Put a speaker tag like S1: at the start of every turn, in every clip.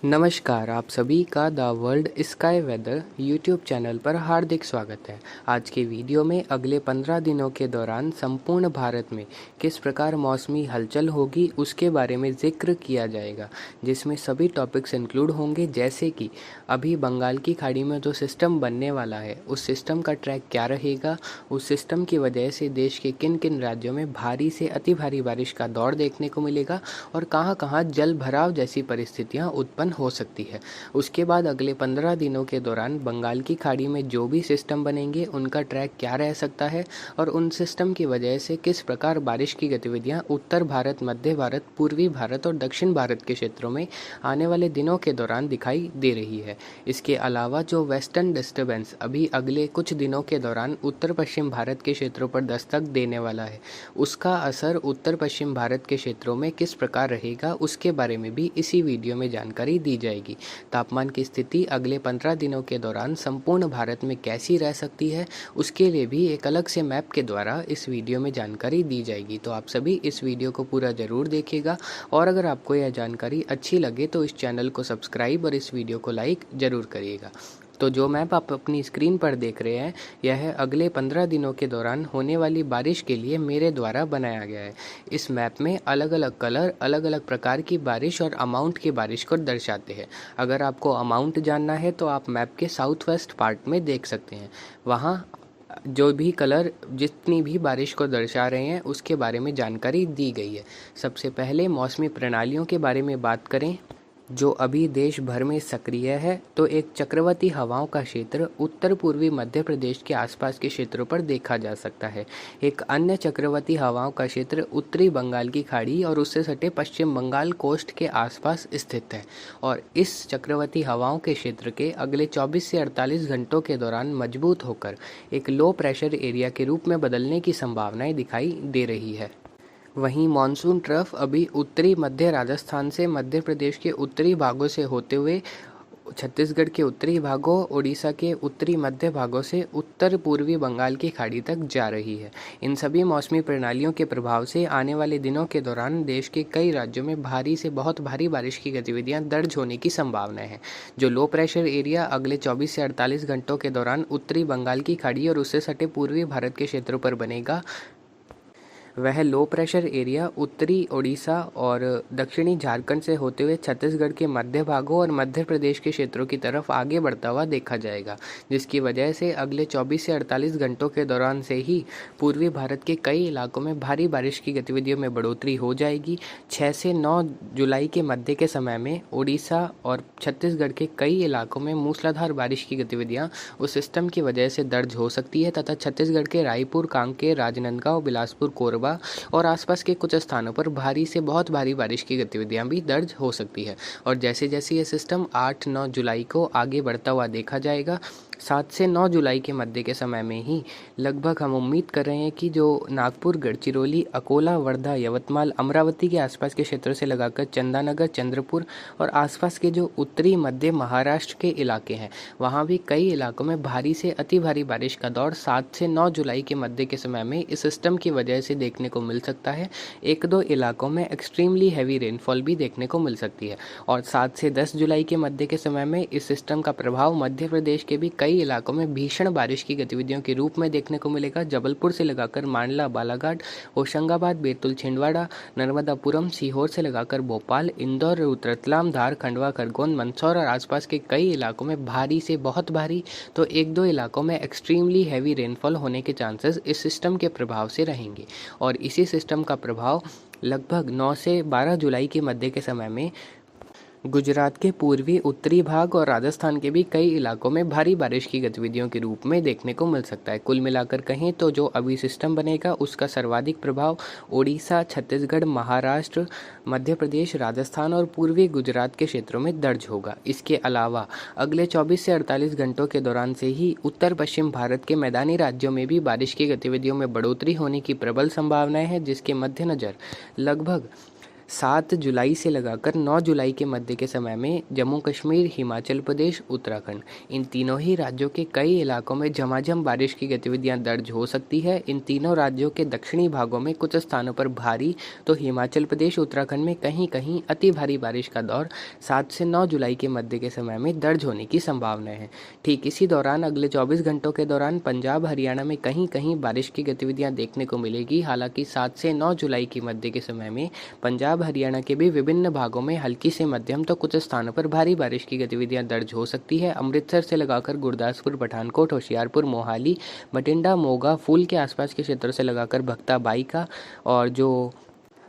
S1: नमस्कार, आप सभी का the world sky weather YouTube channel पर हार्दिक स्वागत है। आज के वीडियो में अगले 15 दिनों के दौरान संपूर्ण भारत में किस प्रकार मौसमी हलचल होगी उसके बारे में जिक्र किया जाएगा, जिसमें सभी टॉपिक्स इंक्लूड होंगे, जैसे कि अभी बंगाल की खाड़ी में जो सिस्टम बनने वाला है उस सिस्टम का ट्रैक क्या रहेगा, उस सिस्टम की वजह से देश के किन किन राज्यों में भारी से अति भारी बारिश का दौर देखने को मिलेगा और कहां कहां जल भराव जैसी परिस्थितियां उत्पन्न हो सकती है। उसके बाद अगले 15 दिनों के दौरान बंगाल की खाड़ी में जो भी सिस्टम बनेंगे उनका ट्रैक क्या रह सकता है और उन सिस्टम की वजह से किस प्रकार बारिश की गतिविधियां उत्तर भारत, मध्य भारत, पूर्वी भारत और दक्षिण भारत के क्षेत्रों में आने वाले दिनों के दौरान दिखाई दे रही है। इसके अलावा जो वेस्टर्न डिस्टर्बेंस अभी अगले कुछ दिनों के दौरान उत्तर पश्चिम भारत के क्षेत्रों पर दस्तक देने वाला है, उसका असर उत्तर पश्चिम भारत के क्षेत्रों में किस प्रकार रहेगा उसके बारे में भी इसी वीडियो में जानकारी दी जाएगी। तापमान की स्थिति अगले 15 दिनों के दौरान संपूर्ण भारत में कैसी रह सकती है उसके लिए भी एक अलग से मैप के द्वारा इस वीडियो में जानकारी दी जाएगी। तो आप सभी इस वीडियो को पूरा जरूर देखिएगा और अगर आपको यह जानकारी अच्छी लगे तो इस चैनल को सब्सक्राइब और इस वीडियो को लाइक ज़रूर करिएगा। तो जो मैप आप अपनी स्क्रीन पर देख रहे हैं यह अगले 15 दिनों के दौरान होने वाली बारिश के लिए मेरे द्वारा बनाया गया है। इस मैप में अलग अलग कलर अलग अलग प्रकार की बारिश और अमाउंट की बारिश को दर्शाते हैं। अगर आपको अमाउंट जानना है तो आप मैप के साउथ वेस्ट पार्ट में देख सकते हैं। वहाँ जो भी कलर जितनी भी बारिश को दर्शा रहे हैं उसके बारे में जानकारी दी गई है। सबसे पहले मौसमी प्रणालियों के बारे में बात करें जो अभी देश भर में सक्रिय है, तो एक चक्रवाती हवाओं का क्षेत्र उत्तर पूर्वी मध्य प्रदेश के आसपास के क्षेत्रों पर देखा जा सकता है। एक अन्य चक्रवाती हवाओं का क्षेत्र उत्तरी बंगाल की खाड़ी और उससे सटे पश्चिम बंगाल कोस्ट के आसपास स्थित है और इस चक्रवाती हवाओं के क्षेत्र के अगले 24 से 48 घंटों के दौरान मजबूत होकर एक लो प्रेशर एरिया के रूप में बदलने की संभावनाएं दिखाई दे रही है। वहीं मानसून ट्रफ अभी उत्तरी मध्य राजस्थान से मध्य प्रदेश के उत्तरी भागों से होते हुए छत्तीसगढ़ के उत्तरी भागों, ओडिशा के उत्तरी मध्य भागों से उत्तर पूर्वी बंगाल की खाड़ी तक जा रही है। इन सभी मौसमी प्रणालियों के प्रभाव से आने वाले दिनों के दौरान देश के कई राज्यों में भारी से बहुत भारी बारिश की गतिविधियां दर्ज होने की संभावना है। जो लो प्रेशर एरिया अगले 24 से 48 घंटों के दौरान उत्तरी बंगाल की खाड़ी और उससे सटे पूर्वी भारत के क्षेत्रों पर बनेगा, वह लो प्रेशर एरिया उत्तरी ओडिशा और दक्षिणी झारखंड से होते हुए छत्तीसगढ़ के मध्य भागों और मध्य प्रदेश के क्षेत्रों की तरफ आगे बढ़ता हुआ देखा जाएगा, जिसकी वजह से अगले 24 से 48 घंटों के दौरान से ही पूर्वी भारत के कई इलाकों में भारी बारिश की गतिविधियों में बढ़ोतरी हो जाएगी। 6 से 9 जुलाई के मध्य के समय में ओडिशा और छत्तीसगढ़ के कई इलाकों में मूसलाधार बारिश की गतिविधियाँ उस सिस्टम की वजह से दर्ज हो सकती है तथा छत्तीसगढ़ के रायपुर, कांकेर, राजनांदगांव, बिलासपुर, कोरबा और आसपास के कुछ स्थानों पर भारी से बहुत भारी बारिश की गतिविधियां भी दर्ज हो सकती है। और जैसे जैसे ये सिस्टम 8-9 जुलाई को आगे बढ़ता हुआ देखा जाएगा, 7 से 9 जुलाई के मध्य के समय में ही लगभग हम उम्मीद कर रहे हैं कि जो नागपुर, गढ़चिरौली, अकोला, वर्धा, यवतमाल, अमरावती के आसपास के क्षेत्रों से लगाकर चंदानगर, चंद्रपुर और आसपास के जो उत्तरी मध्य महाराष्ट्र के इलाके हैं वहाँ भी कई इलाकों में भारी से अति भारी बारिश का दौर 7 से 9 जुलाई के मध्य के समय में इस सिस्टम की वजह से देखने को मिल सकता है। 1-2 इलाकों में एक्सट्रीमली हैवी रेनफॉल भी देखने को मिल सकती है और 7 से 10 जुलाई के मध्य के समय में इस सिस्टम का प्रभाव मध्य प्रदेश के भी कई इलाकों में भीषण बारिश की गतिविधियों के रूप में देखने को मिलेगा। जबलपुर से लगाकर मांडला, बालाघाट, होशंगाबाद, बैतूल, छिंदवाड़ा, नर्मदापुरम, सीहोर से लगाकर भोपाल, इंदौर, रतलाम, धार, खंडवा, खरगोन, मंदसौर और आसपास के कई इलाकों में भारी से बहुत भारी तो 1-2 इलाकों में एक्सट्रीमली हैवी रेनफॉल होने के चांसेस इस सिस्टम के प्रभाव से रहेंगे और इसी सिस्टम का प्रभाव लगभग 9 से 12 जुलाई के मध्य के समय में गुजरात के पूर्वी उत्तरी भाग और राजस्थान के भी कई इलाकों में भारी बारिश की गतिविधियों के रूप में देखने को मिल सकता है। कुल मिलाकर कहें तो जो अभी सिस्टम बनेगा उसका सर्वाधिक प्रभाव ओडिशा, छत्तीसगढ़, महाराष्ट्र, मध्य प्रदेश, राजस्थान और पूर्वी गुजरात के क्षेत्रों में दर्ज होगा। इसके अलावा अगले 24 से 48 घंटों के दौरान से ही उत्तर पश्चिम भारत के मैदानी राज्यों में भी बारिश की गतिविधियों में बढ़ोतरी होने की प्रबल संभावनाएं हैं, जिसके मद्देनजर लगभग 7 जुलाई से लगाकर 9 जुलाई के मध्य के समय में जम्मू कश्मीर, हिमाचल प्रदेश, उत्तराखंड, इन तीनों ही राज्यों के कई इलाकों में झमाझम बारिश की गतिविधियां दर्ज हो सकती है। इन तीनों राज्यों के दक्षिणी भागों में कुछ स्थानों पर भारी तो हिमाचल प्रदेश, उत्तराखंड में कहीं कहीं अति भारी बारिश का दौर 7 से 9 जुलाई के मध्य के समय में दर्ज होने की संभावना है। ठीक इसी दौरान अगले 24 घंटों के दौरान पंजाब, हरियाणा में कहीं कहीं बारिश की गतिविधियां देखने को मिलेगी। हालांकि 7 से 9 जुलाई की मध्य के समय में पंजाब, हरियाणा के भी विभिन्न भागों में हल्की से मध्यम तो कुछ स्थानों पर भारी बारिश की गतिविधियां दर्ज हो सकती है। अमृतसर से लगाकर गुरदासपुर, पठानकोट, होशियारपुर, मोहाली, बठिंडा, मोगा, फूल के आसपास के क्षेत्रों से लगाकर भक्ता बाईका और जो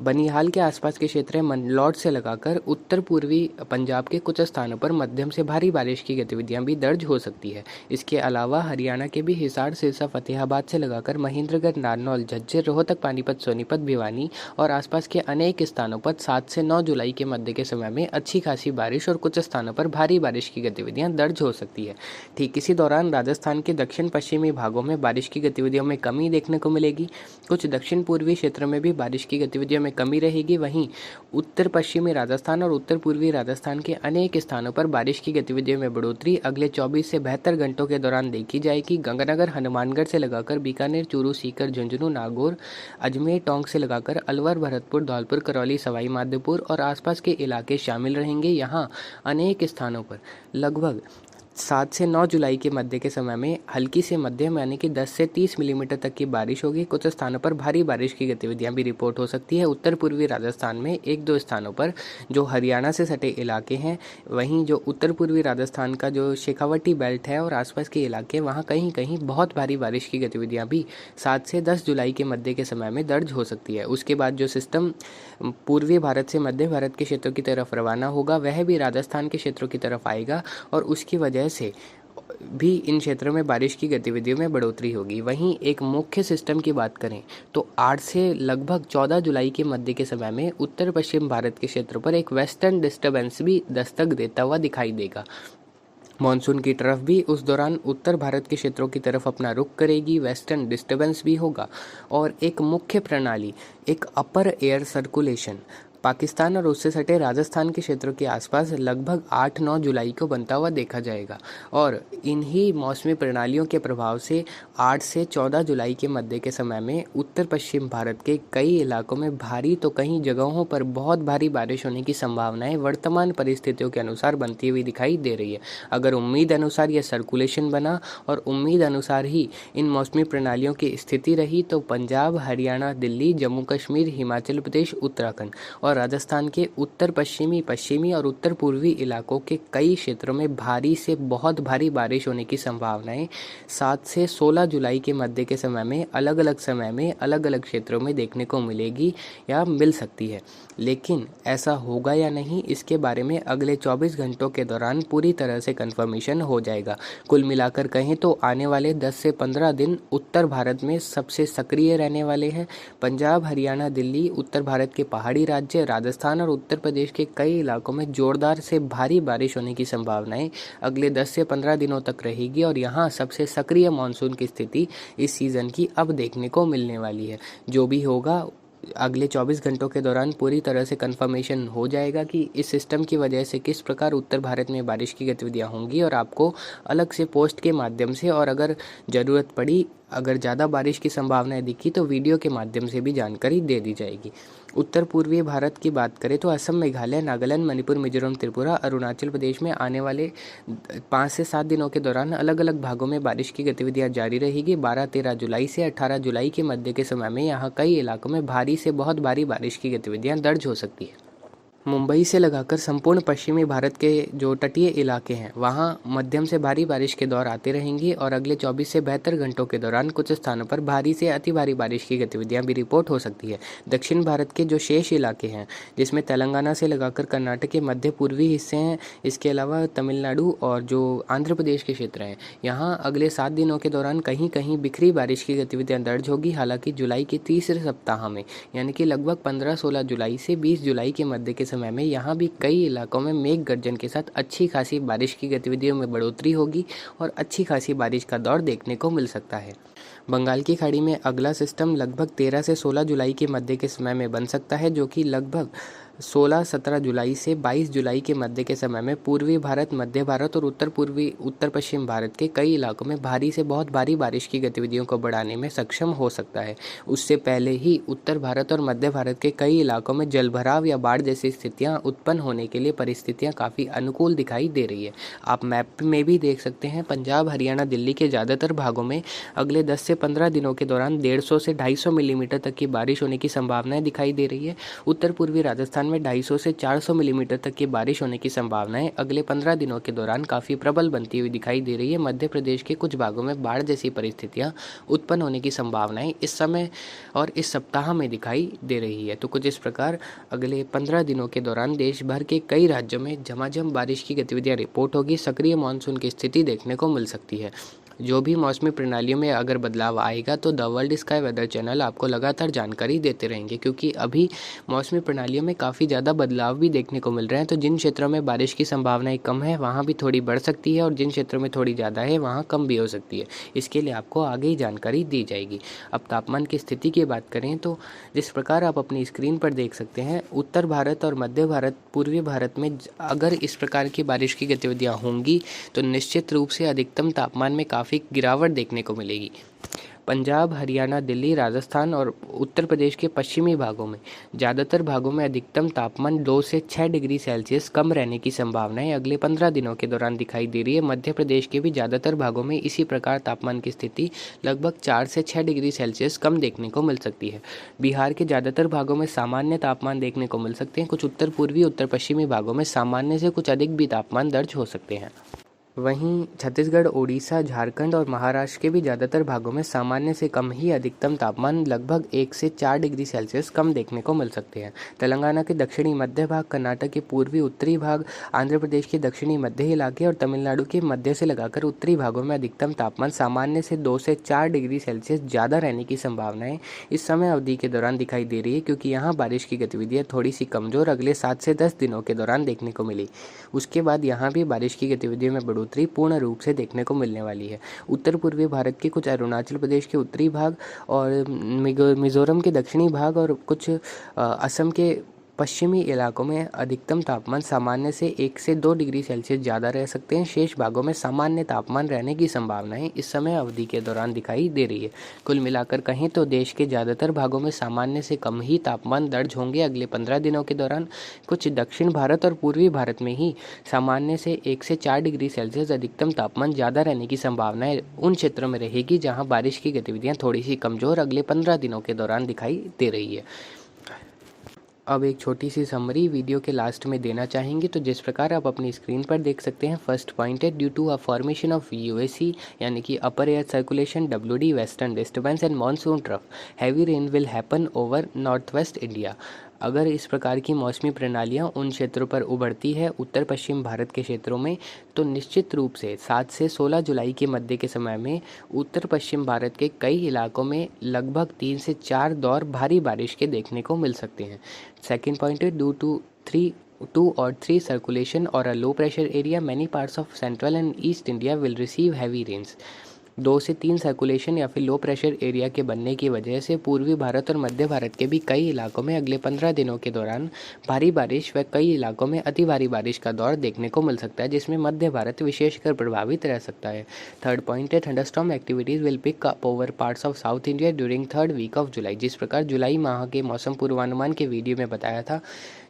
S1: बनिहाल के आसपास के क्षेत्र है, मंदलौट से लगाकर उत्तर पूर्वी पंजाब के कुछ स्थानों पर मध्यम से भारी बारिश की गतिविधियां भी दर्ज हो सकती है। इसके अलावा हरियाणा के भी हिसार, सिरसा, फतेहाबाद से लगाकर महेंद्रगढ़, नारनौल, झज्जर, रोहतक, पानीपत, सोनीपत, भिवानी और आसपास के अनेक स्थानों पर 7 से 9 जुलाई के मध्य के समय में अच्छी खासी बारिश और कुछ स्थानों पर भारी बारिश की गतिविधियां दर्ज हो सकती है। ठीक इसी दौरान राजस्थान के दक्षिण पश्चिमी भागों में बारिश की गतिविधियों में कमी देखने को मिलेगी। कुछ दक्षिण पूर्वी क्षेत्रों में भी बारिश की गतिविधियों में कमी रहेगी। वहीं उत्तर पश्चिमी राजस्थान और उत्तर पूर्वी राजस्थान के अनेक स्थानों पर बारिश की गतिविधियों में बढ़ोतरी अगले 24 से 72 घंटों के दौरान देखी जाएगी। गंगानगर, हनुमानगढ़ से लगाकर बीकानेर, चूरू, सीकर, झुंझुनू, नागौर, अजमेर, टोंक से लगाकर अलवर, भरतपुर, धौलपुर, करौली, सवाई माधोपुर और आसपास के इलाके शामिल रहेंगे। यहाँ अनेक स्थानों पर लगभग 7 से 9 जुलाई के मध्य के समय में हल्की से मध्यम यानी कि 10 से 30 मिलीमीटर तक की बारिश होगी। कुछ स्थानों पर भारी बारिश की गतिविधियां भी रिपोर्ट हो सकती है। उत्तर पूर्वी राजस्थान में एक दो स्थानों पर जो हरियाणा से सटे इलाके हैं, वहीं जो उत्तर पूर्वी राजस्थान का जो शेखावटी बेल्ट है और आसपास के इलाके, वहाँ कहीं कहीं बहुत भारी बारिश की गतिविधियाँ भी 7 से 10 जुलाई के मध्य के समय में दर्ज हो सकती है। उसके बाद जो सिस्टम पूर्वी भारत से मध्य भारत के क्षेत्रों की तरफ रवाना होगा, वह भी राजस्थान के क्षेत्रों की तरफ आएगा और उसकी वजह से भी इन क्षेत्रों में बारिश की गतिविधियों में बढ़ोतरी होगी। वहीं एक मुख्य सिस्टम की बात करें तो 8 से लगभग 14 जुलाई के मध्य के समय में उत्तर पश्चिम भारत के क्षेत्रों पर एक वेस्टर्न डिस्टर्बेंस भी दस्तक देता हुआ दिखाई देगा। मानसून की तरफ भी उस दौरान उत्तर भारत के क्षेत्रों की तरफ अपना रुख करेगी। वेस्टर्न डिस्टर्बेंस भी होगा और एक मुख्य प्रणाली, एक अपर एयर सर्कुलेशन पाकिस्तान और उससे सटे राजस्थान के क्षेत्रों के आसपास लगभग 8-9 जुलाई को बनता हुआ देखा जाएगा और इन्हीं मौसमी प्रणालियों के प्रभाव से 8 से 14 जुलाई के मध्य के समय में उत्तर पश्चिम भारत के कई इलाकों में भारी तो कई जगहों पर बहुत भारी बारिश होने की संभावनाएं वर्तमान परिस्थितियों के अनुसार बनती हुई दिखाई दे रही है। अगर उम्मीद अनुसार यह सर्कुलेशन बना और उम्मीद अनुसार ही इन मौसमी प्रणालियों की स्थिति रही तो पंजाब, हरियाणा, दिल्ली, जम्मू कश्मीर, हिमाचल प्रदेश, उत्तराखंड और राजस्थान के उत्तर पश्चिमी, पश्चिमी और उत्तर पूर्वी इलाकों के कई क्षेत्रों में भारी से बहुत भारी बारिश होने की संभावनाएं 7 से 16 जुलाई के मध्य के समय में अलग अलग समय में अलग अलग क्षेत्रों में देखने को मिलेगी या मिल सकती है। लेकिन ऐसा होगा या नहीं, इसके बारे में अगले 24 घंटों के दौरान पूरी तरह से कंफर्मेशन हो जाएगा। कुल मिलाकर कहें तो आने वाले 10 से 15 दिन उत्तर भारत में सबसे सक्रिय रहने वाले हैं। पंजाब, हरियाणा, दिल्ली, उत्तर भारत के पहाड़ी राज्य, राजस्थान और उत्तर प्रदेश के कई इलाकों में जोरदार से भारी बारिश होने की संभावनाएं अगले 10 से 15 दिनों तक रहेगी और यहाँ सबसे सक्रिय मानसून की स्थिति इस सीज़न की अब देखने को मिलने वाली है। जो भी होगा अगले 24 घंटों के दौरान पूरी तरह से कंफर्मेशन हो जाएगा कि इस सिस्टम की वजह से किस प्रकार उत्तर भारत में बारिश की गतिविधियां होंगी और आपको अलग से पोस्ट के माध्यम से और अगर ज़रूरत पड़ी, अगर ज़्यादा बारिश की संभावनाएं दिखी तो वीडियो के माध्यम से भी जानकारी दे दी जाएगी। उत्तर पूर्वी भारत की बात करें तो असम, मेघालय, नागालैंड, मणिपुर, मिजोरम, त्रिपुरा, अरुणाचल प्रदेश में आने वाले 5 से 7 दिनों के दौरान अलग अलग भागों में बारिश की गतिविधियां जारी रहेगी। 12-13 जुलाई से 18 जुलाई के मध्य के समय में यहाँ कई इलाकों में भारी से बहुत भारी बारिश की गतिविधियां दर्ज हो सकती है। मुंबई से लगाकर संपूर्ण पश्चिमी भारत के जो तटीय इलाके हैं, वहाँ मध्यम से भारी बारिश के दौर आते रहेंगी और अगले 24 से 72 घंटों के दौरान कुछ स्थानों पर भारी से अति भारी बारिश की गतिविधियां भी रिपोर्ट हो सकती है। दक्षिण भारत के जो शेष इलाके हैं, जिसमें तेलंगाना से लगाकर कर्नाटक के मध्य पूर्वी हिस्से हैं, इसके अलावा तमिलनाडु और जो आंध्र प्रदेश के क्षेत्र हैं, यहाँ अगले 7 दिनों के दौरान कहीं कहीं बिखरी बारिश की गतिविधियाँ दर्ज होगी। हालांकि जुलाई के तीसरे सप्ताह में यानी कि लगभग 15-16 जुलाई से 20 जुलाई के मध्य के समय में यहाँ भी कई इलाकों में मेघ गर्जन के साथ अच्छी खासी बारिश की गतिविधियों में बढ़ोतरी होगी और अच्छी खासी बारिश का दौर देखने को मिल सकता है। बंगाल की खाड़ी में अगला सिस्टम लगभग 13 से 16 जुलाई के मध्य के समय में बन सकता है, जो कि लगभग 16-17 जुलाई से 22 जुलाई के मध्य के समय में पूर्वी भारत, मध्य भारत और उत्तर पश्चिम भारत के कई इलाकों में भारी से बहुत भारी बारिश की गतिविधियों को बढ़ाने में सक्षम हो सकता है। उससे पहले ही उत्तर भारत और मध्य भारत के कई इलाकों में जलभराव या बाढ़ जैसी स्थितियां उत्पन्न होने के लिए परिस्थितियां काफ़ी अनुकूल दिखाई दे रही है। आप मैप में भी देख सकते हैं, पंजाब, हरियाणा, दिल्ली के ज़्यादातर भागों में अगले 10 से 15 दिनों के दौरान 150 से 250 मिलीमीटर तक की बारिश होने की संभावनाएं दिखाई दे रही है। उत्तर पूर्वी राजस्थान में 250 से 400 मिलीमीटर तक की बारिश होने की संभावनाएं अगले 15 दिनों के दौरान काफ़ी प्रबल बनती हुई दिखाई दे रही है। मध्य प्रदेश के कुछ भागों में बाढ़ जैसी परिस्थितियां उत्पन्न होने की संभावनाएं इस समय और इस सप्ताह में दिखाई दे रही है। तो कुछ इस प्रकार अगले 15 दिनों के दौरान देश भर के कई राज्यों में झमाझम बारिश की गतिविधियां रिपोर्ट होगी। सक्रिय मानसून की स्थिति देखने को मिल सकती है। जो भी मौसमी प्रणालियों में अगर बदलाव आएगा तो the world sky weather channel आपको लगातार जानकारी देते रहेंगे, क्योंकि अभी मौसमी प्रणालियों में काफ़ी ज़्यादा बदलाव भी देखने को मिल रहे हैं। तो जिन क्षेत्रों में बारिश की संभावनाएं कम है वहाँ भी थोड़ी बढ़ सकती है, और जिन क्षेत्रों में थोड़ी ज़्यादा है वहाँ कम भी हो सकती है। इसके लिए आपको आगे ही जानकारी दी जाएगी। अब तापमान की स्थिति की बात करें तो जिस प्रकार आप अपनी स्क्रीन पर देख सकते हैं, उत्तर भारत और मध्य भारत, पूर्वी भारत में अगर इस प्रकार की बारिश की गतिविधियाँ होंगी तो निश्चित रूप से अधिकतम तापमान में काफ़ी गिरावट देखने को मिलेगी। पंजाब, हरियाणा, दिल्ली, राजस्थान और उत्तर प्रदेश के पश्चिमी भागों में ज़्यादातर भागों में अधिकतम तापमान 2 से 6 डिग्री सेल्सियस कम रहने की संभावनाएं अगले 15 दिनों के दौरान दिखाई दे रही है। मध्य प्रदेश के भी ज़्यादातर भागों में इसी प्रकार तापमान की स्थिति लगभग 4 से 6 डिग्री सेल्सियस कम देखने को मिल सकती है। बिहार के ज़्यादातर भागों में सामान्य तापमान देखने को मिल सकते हैं। कुछ उत्तर पूर्वी, उत्तर पश्चिमी भागों में सामान्य से कुछ अधिक भी तापमान दर्ज हो सकते हैं। वहीं छत्तीसगढ़, ओडिशा, झारखंड और महाराष्ट्र के भी ज़्यादातर भागों में सामान्य से कम ही अधिकतम तापमान लगभग 1 से 4 डिग्री सेल्सियस कम देखने को मिल सकते हैं। तेलंगाना के दक्षिणी मध्य भाग, कर्नाटक के पूर्वी उत्तरी भाग, आंध्र प्रदेश के दक्षिणी मध्य इलाके और तमिलनाडु के मध्य से लगाकर उत्तरी भागों में अधिकतम तापमान सामान्य से 2 से 4 डिग्री सेल्सियस ज़्यादा रहने की संभावनाएं इस समय अवधि के दौरान दिखाई दे रही है, क्योंकि यहाँ बारिश की गतिविधियाँ थोड़ी सी कमज़ोर अगले 7 से 10 दिनों के दौरान देखने को मिली। उसके बाद यहाँ भी बारिश की गतिविधियों में बढ़ोतरी पूर्ण रूप से देखने को मिलने वाली है। उत्तर पूर्वी भारत के कुछ अरुणाचल प्रदेश के उत्तरी भाग और मिजोरम के दक्षिणी भाग और कुछ असम के पश्चिमी इलाकों में अधिकतम तापमान सामान्य से 1 से 2 डिग्री सेल्सियस ज़्यादा रह सकते हैं। शेष भागों में सामान्य तापमान रहने की संभावनाएं इस समय अवधि के दौरान दिखाई दे रही है। कुल मिलाकर कहें तो देश के ज़्यादातर भागों में सामान्य से कम ही तापमान दर्ज होंगे अगले 15 दिनों के दौरान। कुछ दक्षिण भारत और पूर्वी भारत में ही सामान्य से 1 से 4 डिग्री सेल्सियस अधिकतम तापमान ज़्यादा रहने की संभावनाएं उन क्षेत्रों में रहेगी जहाँ बारिश की गतिविधियाँ थोड़ी सी कमज़ोर अगले 15 दिनों के दौरान दिखाई दे रही है। अब एक छोटी सी समरी वीडियो के लास्ट में देना चाहेंगे। तो जिस प्रकार आप अपनी स्क्रीन पर देख सकते हैं, फर्स्ट पॉइंट है, due to a formation of UAC यानी कि upper air circulation, WD, western disturbance and monsoon trough, heavy rain will happen over north west India. अगर इस प्रकार की मौसमी प्रणालियाँ उन क्षेत्रों पर उभरती है उत्तर पश्चिम भारत के क्षेत्रों में, तो निश्चित रूप से 7 से 16 जुलाई के मध्य के समय में उत्तर पश्चिम भारत के कई इलाकों में लगभग 3 से 4 दौर भारी बारिश के देखने को मिल सकते हैं। सेकेंड पॉइंट है, due to 2 or 3 circulation or a low pressure area, many parts of central and east India will receive heavy rains। 2 से 3 सर्कुलेशन या फिर लो प्रेशर एरिया के बनने की वजह से पूर्वी भारत और मध्य भारत के भी कई इलाकों में अगले 15 दिनों के दौरान भारी बारिश व कई इलाकों में अति भारी बारिश का दौर देखने को मिल सकता है, जिसमें मध्य भारत विशेषकर प्रभावित रह सकता है। थर्ड पॉइंट है, thunderstorm activities will pick up over parts of south India during 3rd week of July. जिस प्रकार जुलाई माह के मौसम पूर्वानुमान के वीडियो में बताया था,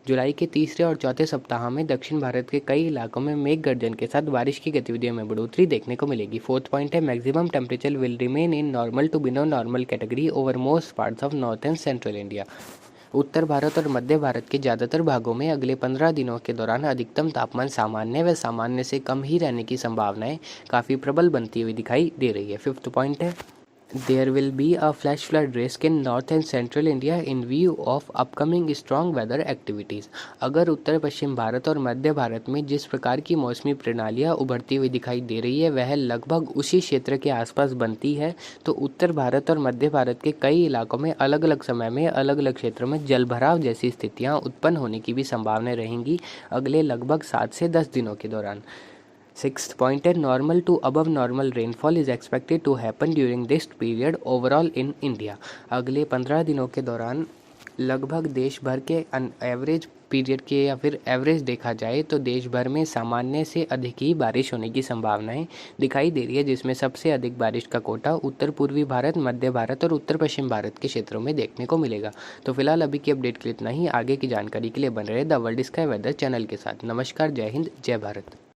S1: जुलाई के तीसरे और चौथे सप्ताह में दक्षिण भारत के कई इलाकों में मेघ गर्जन के साथ बारिश की गतिविधियों में बढ़ोतरी देखने को मिलेगी। फोर्थ पॉइंट है, maximum temperature will remain in normal to below normal category over most parts of north and central India. उत्तर भारत और मध्य भारत के ज़्यादातर भागों में अगले 15 दिनों के दौरान अधिकतम तापमान सामान्य व सामान्य से कम ही रहने की संभावनाएं काफ़ी प्रबल बनती हुई दिखाई दे रही है। फिफ्थ पॉइंट है, there will be a flash flood risk in north and central India in view of upcoming strong weather activities। अगर उत्तर पश्चिम भारत और मध्य भारत में जिस प्रकार की मौसमी प्रणालियाँ उभरती हुई दिखाई दे रही है वह लगभग उसी क्षेत्र के आसपास बनती है, तो उत्तर भारत और मध्य भारत के कई इलाकों में अलग अलग समय में अलग अलग क्षेत्रों में जलभराव जैसी स्थितियाँ उत्पन्न होने की भी संभावनाएं रहेंगी अगले लगभग 7 से 10 दिनों के दौरान। Sixth pointer, normal to above normal rainfall is expected to happen during this period overall in India. अगले 15 दिनों के दौरान लगभग देश भर के एवरेज पीरियड के या फिर एवरेज देखा जाए तो देश भर में सामान्य से अधिक ही बारिश होने की संभावनाएं दिखाई दे रही है, जिसमें सबसे अधिक बारिश का कोटा उत्तर पूर्वी भारत, मध्य भारत और उत्तर पश्चिम भारत के क्षेत्रों में देखने को मिलेगा। तो फिलहाल अभी की अपडेट के लिए इतना ही। आगे की जानकारी के लिए बने रहे the world sky weather channel के साथ। नमस्कार, जय हिंद, जय भारत।